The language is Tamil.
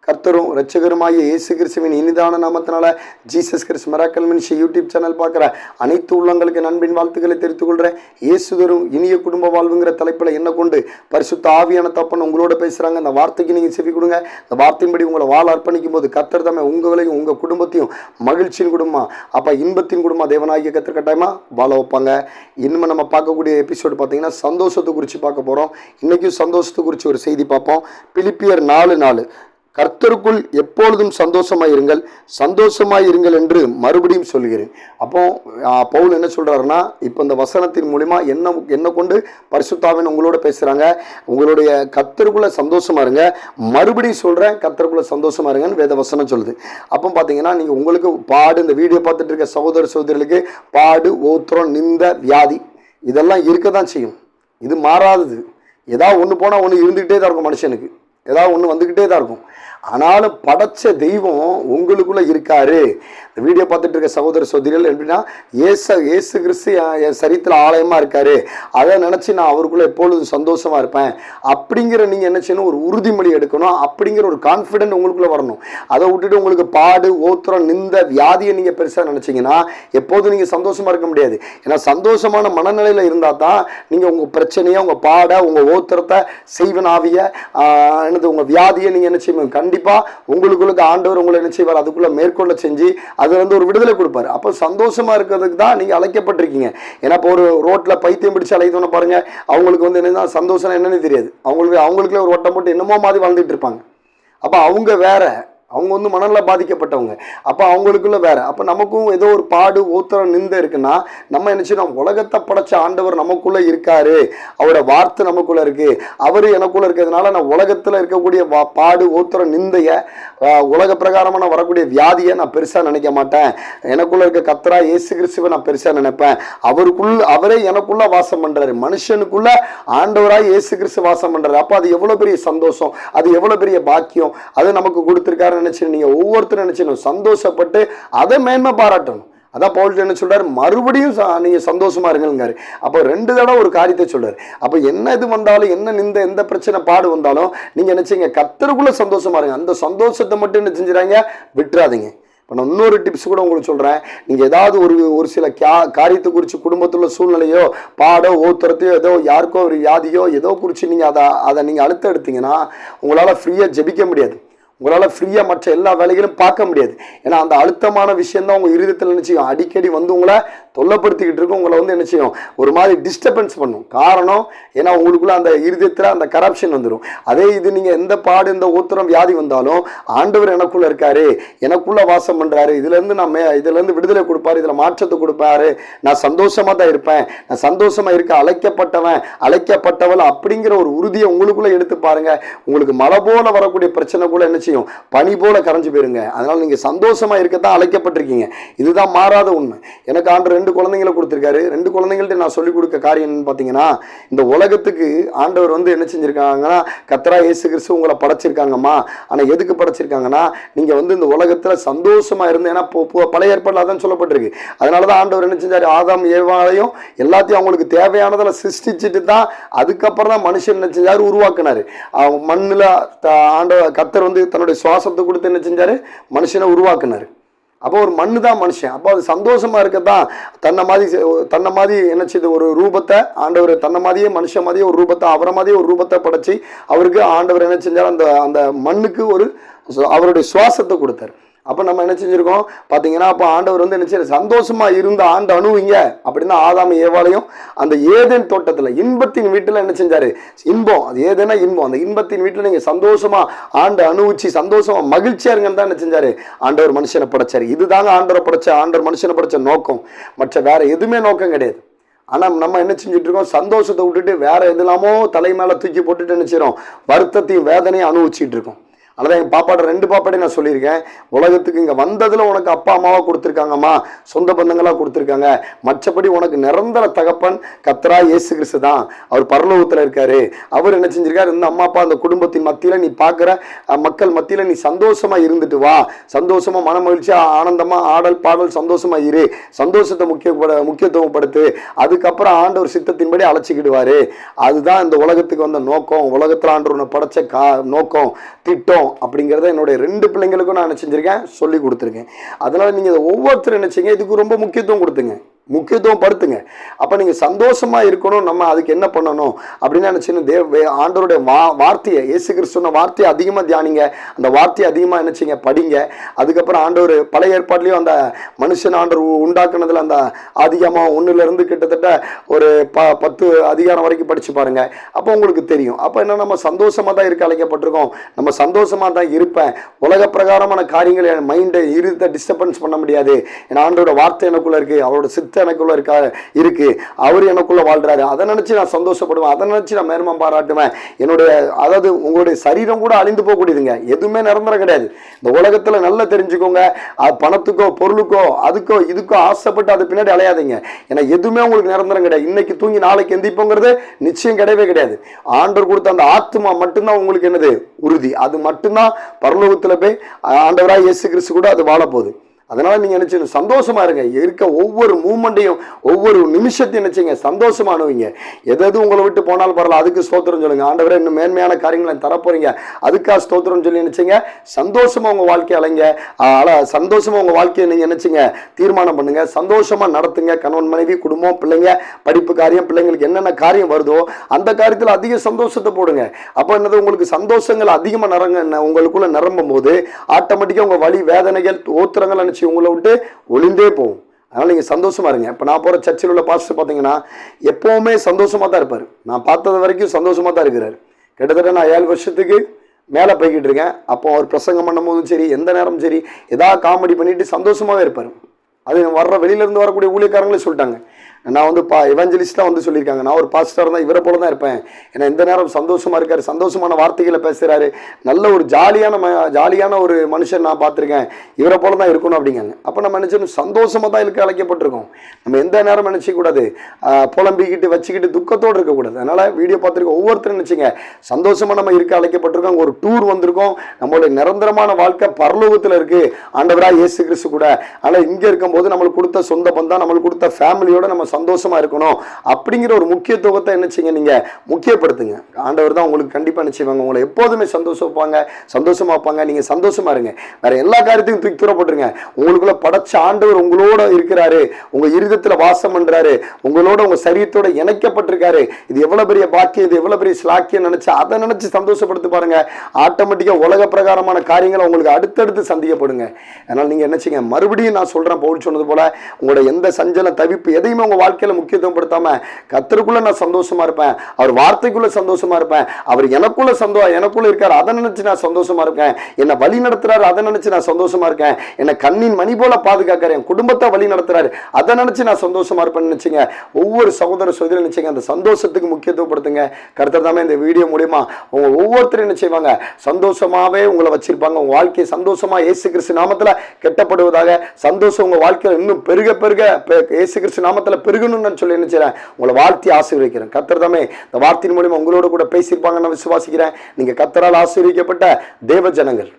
கர்த்தரும் இரட்சகருமாகிய இயேசு கிறிஸ்துவின் இனிதான நாமத்தினால Jesus Christ miracle ministry YouTube channel பார்க்குற அனைத்து உள்ளங்களுக்கு நண்பின் வாழ்த்துக்களை தெரிவித்துக் கொள்கிறேன். இயேசுதரும் இனிய குடும்ப வாழ்வுங்கிற தலைப்பில் என்ன கொண்டு பரிசுத்த ஆவியான தப்பன் உங்களோட பேசுகிறாங்க. அந்த வார்த்தைக்கு நீங்கள் செவி கொடுங்க. அந்த வார்த்தையின்படி உங்களை வாழ அர்ப்பணிக்கும் போது கர்த்தர் தம்மை உங்களையும் உங்கள் குடும்பத்தையும் மகிழ்ச்சியின் குடும்பம் அப்போ இன்பத்தின் குடும்பம் தேவனாகிய கர்த்தர் கட்டாயமாக வாழ வைப்பாங்க. இனிமேல் நம்ம பார்க்கக்கூடிய எபிசோடு பார்த்தீங்கன்னா சந்தோஷத்தை குறித்து பார்க்க போகிறோம். இன்றைக்கும் சந்தோஷத்தை குறித்து ஒரு செய்தி பார்ப்போம். பிலிப்பியர் 4:4 கர்த்தருக்குள் எப்பொழுதும் சந்தோஷமாயிருங்கள், சந்தோஷமாயிருங்கள் என்று மறுபடியும் சொல்கிறேன். அப்போ பவுல் என்ன சொல்கிறாருன்னா, இப்போ இந்த வசனத்தின் மூலிமா என்ன கொண்டு பரிசுத்தாவின் உங்களோட பேசுகிறாங்க. உங்களுடைய கர்த்தருக்குள்ள சந்தோஷமா இருங்க, மறுபடியும் சொல்கிறேன் கர்த்தருக்குள்ள சந்தோஷமா இருங்கன்னு வேத வசனம் சொல்லுது. அப்போ பார்த்தீங்கன்னா நீங்கள் உங்களுக்கு பாடு, இந்த வீடியோ பார்த்துட்டு இருக்க சகோதர சகோதரிகளுக்கு பாடு, ஓத்திரம், நிந்த, வியாதி இதெல்லாம் இருக்க தான் செய்யும். இது மாறாதது. ஏதாவது ஒன்று போனால் ஒன்று இருந்துக்கிட்டே தான் இருக்கும். மனுஷனுக்கு ஏதாவது ஒன்று வந்துக்கிட்டே தான் இருக்கும். ஆனாலும் படைச்ச தெய்வம் உங்களுக்குள்ளே இருக்காரு. இந்த வீடியோ பார்த்துட்டு இருக்க சகோதர சகோதரிகள் எப்படின்னா, ஏசு கிறிஸ்து என் சரீரத்தில் ஆலயமாக இருக்காரு, அதை நினச்சி நான் அவருக்குள்ளே எப்பொழுதும் சந்தோஷமாக இருப்பேன் அப்படிங்கிற நீங்கள் என்ன செய்யணும், ஒரு உறுதிமொழி எடுக்கணும். அப்படிங்கிற ஒரு கான்ஃபிடென்ட் உங்களுக்குள்ளே வரணும். அதை விட்டுட்டு உங்களுக்கு பாடு, ஓத்திரம், நிந்த, வியாதியை நீங்கள் பெருசாக நினச்சிங்கன்னா எப்போதும் நீங்கள் சந்தோஷமாக இருக்க முடியாது. ஏன்னா சந்தோஷமான மனநிலையில் இருந்தால் தான் நீங்கள் உங்கள் பிரச்சனையை, உங்கள் பாடை, உங்கள் ஓத்திரத்தை, செய்வன் ஆவியை, உங்கள் வியாதியை நீங்கள் என்ன செய்வீங்க. கண்டிப்பாக உங்களுக்கு ஆண்டவர் உங்களை என்ன செய்வார், அதுக்குள்ளே மேற்கொள்ள செஞ்சு அது ஒரு விடுதலை கொடுப்பாரு. அப்போ சந்தோஷமா இருக்கிறதுக்கு தான் நீங்க அழைக்கப்பட்டிருக்கீங்க. ஏன்னா இப்போ ஒரு ரோட்ல பைத்தியம் பிடிச்சு அழைத்தோன்னு பாருங்க, அவங்களுக்கு என்ன சந்தோஷம் என்னன்னு தெரியாது. அவங்களுக்குள்ளே ஒரு வட்டம் போட்டு என்னமோ மாதிரி வாழ்ந்துட்டு இருப்பாங்க. அப்ப அவங்க வேற, அவங்க மனநல பாதிக்கப்பட்டவங்க. அப்போ அவங்களுக்குள்ள வேற. அப்போ நமக்கும் ஏதோ ஒரு பாடு, ஓத்திரம், நிந்த இருக்குன்னா நம்ம என்ன செய்யணும், உலகத்தை படைச்ச ஆண்டவர் நமக்குள்ள இருக்காரு, அவரோட வார்த்தை நமக்குள்ள இருக்கு, அவரு எனக்குள்ள இருக்கிறதுனால நான் உலகத்துல இருக்கக்கூடிய பாடு, ஓத்திரம், நிந்தைய, உலக பிரகாரமான வரக்கூடிய வியாதியை நான் பெருசா நினைக்க மாட்டேன். எனக்குள்ள இருக்க கர்த்தரா இயேசு கிறிஸ்துவை நான் பெருசா நினைப்பேன். அவரே எனக்குள்ள வாசம் பண்றாரு. மனுஷனுக்குள்ள ஆண்டவராய் இயேசு கிறிஸ்து வாசம் பண்றாரு. அப்போ அது எவ்வளவு பெரிய சந்தோஷம், அது எவ்வளவு பெரிய பாக்கியம் அது நமக்கு கொடுத்திருக்காரு. நீங்க ஒவ்வொருத்தரும் நினைச்சணும் சந்தோஷப்பட்டு அதை மேன்மை பாராட்டணும். அதான் பவுல் என்ன சொல்றாரு, மறுபடியும் நீங்க சந்தோஷமா இருங்காரு. அப்போ 2 தடவை ஒரு காரியத்தை சொல்றாரு. அப்போ என்ன இது வந்தாலும், என்ன நிந்த, எந்த பிரச்சனை பாடு வந்தாலும் நீங்க நினைச்சீங்க கர்த்தருக்குள்ள சந்தோஷமா இருங்க. அந்த சந்தோஷத்தை மட்டும் என்ன செஞ்சுறாங்க, விட்டுறாதீங்க. இப்போ நான் இன்னொரு டிப்ஸ் கூட உங்களுக்கு சொல்கிறேன். நீங்கள் ஏதாவது ஒரு சில காரியத்தை குறித்து, குடும்பத்தில் சூழ்நிலையோ, பாடோ, ஓத்திரத்தையோ, ஏதோ யாருக்கோ ஒரு வியாதியோ ஏதோ குறித்து நீங்கள் அதை நீங்கள் அழுத்த எடுத்தீங்கன்னா உங்களால் ஃப்ரீயாக ஜெபிக்க முடியாது. உங்களால் ஃப்ரீயாக மற்ற எல்லா வேலைகளும் பார்க்க முடியாது. ஏன்னா அந்த அழுத்தமான விஷயந்தான் உங்கள் இருதயத்தில் என்ன செய்யும், அடிக்கடி உங்களை தொல்லைப்படுத்திக்கிட்டு இருக்கும். உங்களை என்ன செய்யும், ஒரு மாதிரி டிஸ்டர்பன்ஸ் பண்ணும். காரணம் ஏன்னா உங்களுக்குள்ள அந்த இருதயத்தில் அந்த கரப்ஷன் வந்துடும். அதே இது நீங்கள் எந்த பாடு, இந்த ஓத்திரம், வியாதி வந்தாலும் ஆண்டவர் எனக்குள்ள இருக்காரு, எனக்குள்ள வாசம் பண்றாரு, இதுலேருந்து விடுதலை கொடுப்பாரு, இதில் மாற்றத்தை கொடுப்பாரு, நான் சந்தோஷமா தான் இருப்பேன், நான் சந்தோஷமா இருக்க அழைக்கப்பட்டவள் அப்படிங்கிற ஒரு உறுதியை உங்களுக்குள்ள எடுத்து பாருங்க. உங்களுக்கு மழை போல வரக்கூடிய பிரச்சனை கூட என்ன பனி போல கரைஞ்சு போயிருங்க. அதனால நீங்க சந்தோஷமா இருக்கத்தான் அழைக்கப்பட்டிருக்கீங்க. இதுதான் மாறாத உண்மை. எனக்கு ஆண்டவர் 2 குழந்தைகளை கொடுத்திருக்காரு. 2 குழந்தைகள்ட்ட நான் சொல்லிக் கொடுக்க காரியம் என்னன்னு பாத்தீங்கன்னா, இந்த உலகத்துக்கு ஆண்டவர் என்ன செஞ்சிருக்காங்கன்னா, கர்த்தரா இயேசு கிறிஸ்து உங்களை படைச்சிருக்காங்கம்மா. ஆனா எதுக்கு படைச்சிருக்காங்கன்னா, நீங்க இந்த உலகத்துல சந்தோஷமா இருந்து, ஏன்னா பழைய ஏற்பாடுல அதான் சொல்லப்பட்டிருக்கு. அதனாலதான் ஆண்டவர் என்ன செஞ்சாரு, ஆதாம் ஏவாளையும் எல்லாத்தையும் அவங்களுக்கு தேவையானதில் சிருஷ்டிச்சுட்டு தான் அதுக்கப்புறம் தான் மனுஷன் என்ன செஞ்சாரு, உருவாக்குனாரு. மண்ணுல ஆண்டவர் கர்த்தர் தன்னுடைய சுவாசத்தை கொடுத்து என்ன செஞ்சாரு, மனுஷனை உருவாக்குனாரு. அப்போ ஒரு மண்ணு தான் மனுஷன். அப்போ அது சந்தோஷமா இருக்கத்தான் தன்னை மாதிரி என்ன செய்து ஒரு ரூபத்தை ஆண்டவர், தன்னை மாதிரியே மனுஷன் மாதிரியே ஒரு ரூபத்தை, அவரை மாதிரியே ஒரு ரூபத்தை படைச்சி அவருக்கு ஆண்டவர் என்ன செஞ்சார், அந்த மண்ணுக்கு அவருடைய சுவாசத்தை கொடுத்தாரு. அப்போ நம்ம என்ன செஞ்சிருக்கோம் பார்த்தீங்கன்னா, அப்போ ஆண்டவர் என்ன செய்ய, சந்தோஷமா இருந்த ஆண்டு அணுவீங்க அப்படின்னா ஆதாம் ஏவாளையும் அந்த ஏதேன் தோட்டத்தில் இன்பத்தின் வீட்டில் என்ன செஞ்சாரு, இன்பம், அது ஏதேனா இன்பம், அந்த இன்பத்தின் வீட்டில் நீங்கள் சந்தோஷமா ஆண்டு அணுவிச்சு சந்தோஷமா மகிழ்ச்சியா இருங்கன்னு தான் என்ன செஞ்சாரு, ஆண்டவர் மனுஷனை படைச்சாரு. இதுதாங்க ஆண்டவர் மனுஷனை படைச்ச நோக்கம். மற்ற வேற எதுவுமே நோக்கம் கிடையாது. ஆனால் நம்ம என்ன செஞ்சுட்டு இருக்கோம், சந்தோஷத்தை விட்டுட்டு வேற எதுலாமோ தலை மேலே தூக்கி போட்டுட்டு என்ன செய்யறோம், வருத்தத்தையும் வேதனையும் அனுபவிச்சுட்டு இருக்கோம். அதான் என் பாப்பாட்ட 2 பாப்பாட்டையும் நான் சொல்லியிருக்கேன், உலகத்துக்கு இங்கே வந்ததில் உனக்கு அப்பா அம்மாவாக கொடுத்துருக்காங்கம்மா, சொந்த பந்தங்களாக கொடுத்துருக்காங்க. மற்றபடி உனக்கு நிரந்தர தகப்பன் கர்த்தரா இயேசு கிறிஸ்து தான். அவர் பரலோகத்தில் இருக்காரு. அவர் என்ன செஞ்சிருக்காரு, இந்த அம்மா அப்பா அந்த குடும்பத்தின் மத்தியில், நீ பார்க்குற மக்கள் மத்தியில் நீ சந்தோஷமாக இருந்துட்டு வா, சந்தோஷமாக மன மகிழ்ச்சியாக ஆனந்தமாக ஆடல் பாடல் சந்தோஷமாக இரு, சந்தோஷத்தை முக்கியத்துவப்படுத்து, அதுக்கப்புறம் ஆண்டவர் சித்தத்தின்படி அழைச்சிக்கிடுவாரு. அதுதான் இந்த உலகத்துக்கு வந்த நோக்கம். உலகத்தில் ஆண்டவர் உன்னை படைச்ச நோக்கம், திட்டம். இருக்கணும் அப்படிங்கிறத என்னுடைய 2 பிள்ளைங்களுக்கும் நான் என்ன செஞ்சுருக்கேன், சொல்லி கொடுத்துருக்கேன். அதனால் நீங்கள் இதை ஒவ்வொருத்தரும் என்ன செய்யுங்க, இதுக்கு ரொம்ப முக்கியத்துவம் கொடுத்துங்க, முக்கியத்துவம் படுத்துங்க. அப்போ நீங்கள் சந்தோஷமாக இருக்கணும். நம்ம அதுக்கு என்ன பண்ணணும் அப்படின்னு நினச்சின்னு ஆண்டவருடைய வார்த்தையை, இயேசு கிறிஸ்து சொன்ன வார்த்தையை அதிகமாக தியானிங்க. அந்த வார்த்தையை அதிகமாக என்ன செய்யுங்க, படிங்க. அதுக்கப்புறம் ஆண்டவர் பழைய ஏற்பாட்டிலையும் அந்த மனுஷன் ஆண்டவர் உண்டாக்குனதில் அந்த அதிகமாக 1லேருந்து கிட்டத்தட்ட ஒரு 10 அதிகாரம் வரைக்கும் படித்து பாருங்க. அப்போ உங்களுக்கு தெரியும். அப்போ என்ன, நம்ம சந்தோஷமாக தான் இருக்க அழைக்கப்பட்டிருக்கோம். நம்ம சந்தோஷமாக தான் இருப்பேன். உலக பிரகாரமான காரியங்களை என் மைண்டை இருந்த டிஸ்டர்பன்ஸ் பண்ண முடியாது. ஏன்னா ஆண்டோட வார்த்தை எனக்குள்ள இருக்குது, அவரோட சித்த எனக்குள்ள இருக்கு, அவர் எனக்குள்ள வாழ்றாரு. அதை நினைச்சு நான் சந்தோஷப்படுவேன், அதை நினைச்சு நான் மேன்மம் பாராட்டுவேன். என்னுடைய அதாவது உங்களுடைய சரீரம் கூட அழிந்து போகக்கூடியதுங்க, எதுவுமே நிரந்தரம் கிடையாது. இந்த உலகத்துல நல்லா தெரிஞ்சுக்கோங்க, பணத்துக்கோ பொருளுக்கோ அதுக்கோ இதுக்கோ ஆசைப்பட்டு அது பின்னாடி அலையாதீங்க. ஏன்னா எதுவுமே உங்களுக்கு நிரந்தரம் கிடையாது. இன்னைக்கு தூங்கி நாளைக்கு எந்திப்போங்கிறது நிச்சயம் கிடையவே கிடையாது. ஆண்டவர் கொடுத்த அந்த ஆத்மா மட்டும்தான் உங்களுக்கு என்னது, உறுதி. அது மட்டும்தான் பரலோகத்துல போய் ஆண்டவராக இயேசு கிறிஸ்து கூட அது வாழ போகுது. அதனால் நீங்கள் நினச்சி சந்தோஷமாக இருங்க. இருக்க ஒவ்வொரு மூமெண்ட்டையும் ஒவ்வொரு நிமிஷத்தையும் நினச்சிங்க சந்தோஷமாக அனுபவிங்க. எது உங்களை விட்டு போனாலும் பரவாயில்ல, அதுக்கு ஸ்தோத்திரம் சொல்லுங்க. ஆண்டவரே இன்னும் மேன்மையான காரியங்களை தரப்போறீங்க, அதுக்காக ஸ்தோத்திரம் சொல்லி நினச்சிங்க. சந்தோஷமாக உங்கள் வாழ்க்கையை அலைங்க. சந்தோஷமாக உங்கள் வாழ்க்கையை நீங்கள் நினச்சிங்க தீர்மானம் பண்ணுங்க. சந்தோஷமாக நடத்துங்க. கணவன் மனைவி குடும்பம் பிள்ளைங்க படிப்பு காரியம் பிள்ளைங்களுக்கு என்னென்ன காரியம் வருதோ அந்த காரியத்தில் அதிக சந்தோஷத்தை போடுங்க. அப்போ என்னது, உங்களுக்கு சந்தோஷங்கள் அதிகமாக உங்களுக்குள்ள நிரம்பும் போது ஆட்டோமேட்டிக்காக உங்கள் வலி வேதனைகள் ஓத்திரங்கள் உங்களை விட்டு ஒளிந்தே போகும். அதனால் நீங்கள் சந்தோஷமா இருங்க. இப்போ நான் போகிற சர்ச்சில் உள்ள பாஸ்டர் பார்த்தீங்கன்னா எப்போவுமே சந்தோஷமாக தான் இருப்பார். நான் பார்த்தது வரைக்கும் சந்தோஷமாக தான் இருக்கிறார். கிட்டத்தட்ட நான் 7 வருஷத்துக்கு மேலே போய்கிட்டு இருக்கேன். அப்போ அவர் பிரசங்கம் பண்ணும் போதும் சரி, எந்த நேரம் சரி, ஏதாவது காமெடி பண்ணிட்டு சந்தோஷமாகவே இருப்பார். அது வெளியிலேருந்து வரக்கூடிய ஊழியக்காரங்களே சொல்லிட்டாங்க. நான் வந்து எவாஞ்சலிஸ்டாக வந்து சொல்லியிருக்காங்க, நான் ஒரு பாஸ்டர் தான், இவரை போல தான் இருப்பேன். ஏன்னா இந்த நேரம் சந்தோஷமாக இருக்கார், சந்தோஷமான வார்த்தைகளை பேசுகிறாரு, நல்ல ஒரு ஜாலியான ஒரு மனுஷன் நான் பார்த்துருக்கேன், இவரை போல தான் இருக்கணும் அப்படிங்காங்க. அப்போ நம்ம நினச்சோம் சந்தோஷமாக தான் இருக்க அழைக்கப்பட்டிருக்கோம். நம்ம எந்த நேரம் நினச்சிக்கூடாது, புலம்பிக்கிட்டு வச்சுக்கிட்டு துக்கத்தோடு இருக்கக்கூடாது. அதனால் வீடியோ பார்த்துருக்க ஒவ்வொருத்தரும் நினச்சிங்க சந்தோஷமாக நம்ம இருக்க அழைக்கப்பட்டிருக்கோம். ஒரு டூர் வந்திருக்கோம், நம்மளுடைய நிரந்தரமான வாழ்க்கை பரலோகத்தில் இருக்குது ஆண்டவராக இயேசு கிறிஸ்து கூட. ஆனால் இங்கே இருக்கும்போது நம்மளுக்கு கொடுத்த சொந்த பந்தம், நம்மளுக்கு கொடுத்த ஃபேமிலியோட நம்ம சந்தோஷமா இருக்கணும் அப்படிங்கிற ஒரு முக்கியத்துவத்தை என்ன செய்யுங்க, நீங்க முக்கியப்படுத்துங்க. ஆண்டவர் தான் உங்களுக்கு கண்டிப்பா நிச்சயவாங்க, உங்களை எப்போதுமே சந்தோஷமா வைப்பாங்க. நீங்க சந்தோஷமா இருங்க. வேற எல்லா காரியத்தையும் தூக்கி தூரப்பட்டுருங்க. உங்களுக்குள்ள படைச்ச ஆண்டவர் உங்களோட இருக்கிறாரு, உங்க இருதயத்துல வாசம் பண்றாரு, உங்களோட உங்க சரீரத்தோட இணைக்கப்பட்டிருக்காரு. இது எவ்வளவு பெரிய பாக்கியம், இது எவ்வளவு பெரிய ஸ்லாக்கியம் நினைச்சு அதை நினைச்சு சந்தோஷப்படுத்தி பாருங்க. ஆட்டோமேட்டிக்கா உலக பிரகாரமான காரியங்களை உங்களுக்கு அடுத்தடுத்து சந்திக்கப்படுங்க. அதனால நீங்க என்ன செய்யுங்க, மறுபடியும் நான் சொல்றேன், பவுல் சொன்னது போல உங்களோட எந்த சஞ்சல தவிப்பு எதையுமே உங்க வாழ்க்கையில முக்கியத்துவம் படுத்தாம கர்த்தருக்குள்ள நான் சந்தோஷமா இருப்பேன், அவர் வார்த்தைக்குள்ள சந்தோஷமா இருப்பேன், அவர் எனக்குள்ள இருக்காரு, அதை நினைச்சு நான் சந்தோஷமா இருக்கேன், என்னை வழி நடத்துறாரு, அதை நினைச்சு நான் சந்தோஷமா இருக்கேன், என்னை கண்ணின் மணி போல பாதுகாக்கிறார், என் குடும்பத்தை வழி நடத்துறாரு, அதை நினைச்சு நான் சந்தோஷமா இருப்பேன்னு நினைச்சுங்க. ஒவ்வொரு சகோதர சகோதரி நினைச்சுங்க அந்த சந்தோஷத்துக்கு முக்கியத்துவப்படுத்துங்க. கர்த்தர் தாமே இந்த வீடியோ மூலியமா உங்க ஒவ்வொருத்தரும் என்ன செய்வாங்க, சந்தோஷமாவே உங்களை வச்சிருப்பாங்க. உங்க வாழ்க்கையை சந்தோஷமா இயேசு கிறிஸ்து நாமத்துல கெட்டப்படுவதாக, சந்தோஷம் உங்க வாழ்க்கையில இன்னும் பெருக இயேசு கிறிஸ்து நாமத்துல பெருகணும்னு சொல்லி நினைச்சேன். உங்களை வாழ்த்தி ஆசீர்வதிக்கிறேன். கர்த்தர் தாமே இந்த வார்த்தையின் மூலமா உங்களோட கூட பேசியிருப்பாங்கன்னு விசுவாசிக்கிறேன். நீங்க கர்த்தரால் ஆசீர்வதிக்கப்பட்ட தேவ ஜனங்கள்.